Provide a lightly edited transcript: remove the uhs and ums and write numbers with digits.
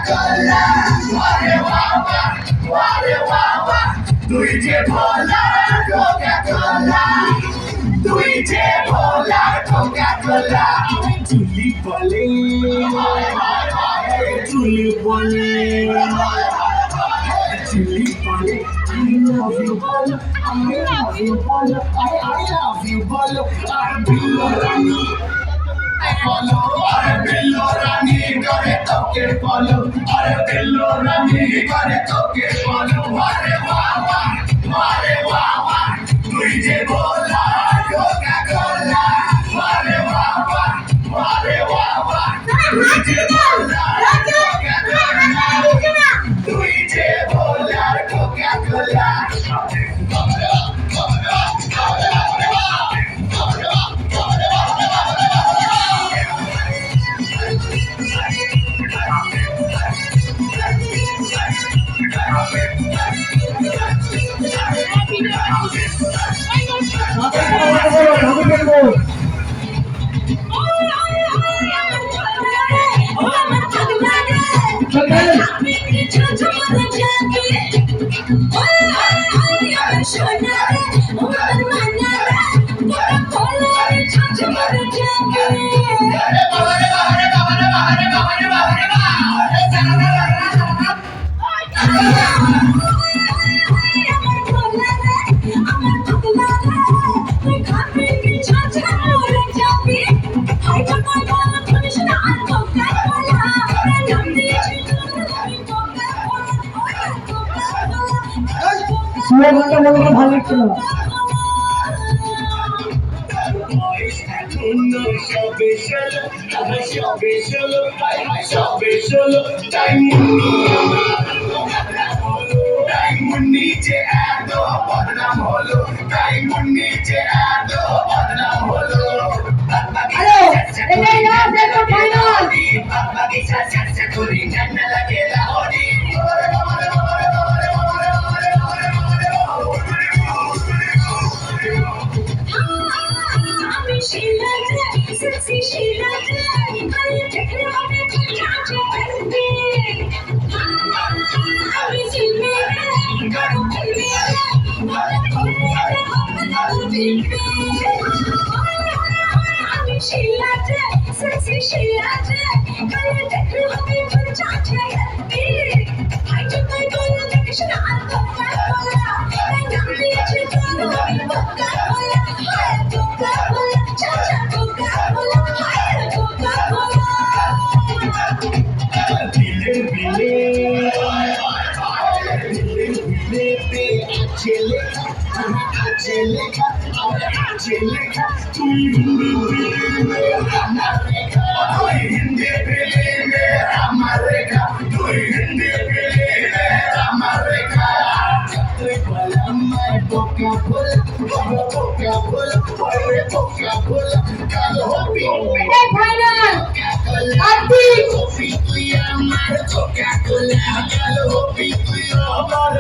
Coca-Cola, ware wawa, তুই যে ভোলা Coca-Cola, তুই যে ভোলা Coca-Cola, চুলি বলে, চুলি বলে, চুলি বলে, I love you বলো, I love you বলো, I love you বলো, আর বিল্লো রানী follow, আরে বিল্লো রানী করে তোকে follow, আরে বিল্লো রানী করে তোকে follow, আরে বাবা, তুই যে ভোলা Coca-Cola, আরে বাবা, তুই যে ভোলা Coca-Cola, তুই যে ভোলা Coca-Cola. ভালো লাগছিল নিচে এত বদনাম হলো, নিচে এত বদনাম হলো, তুই হিন্দি আমার রেখা, তুই হিন্দি আমার রেখা, তুই হিন্দি আমার রেখা, তুই বললাম Coca-Cola, Coca-Cola, কাল হবি Coca-Cola, তুই আমার Coca-Cola, কাল হবি তুই আমার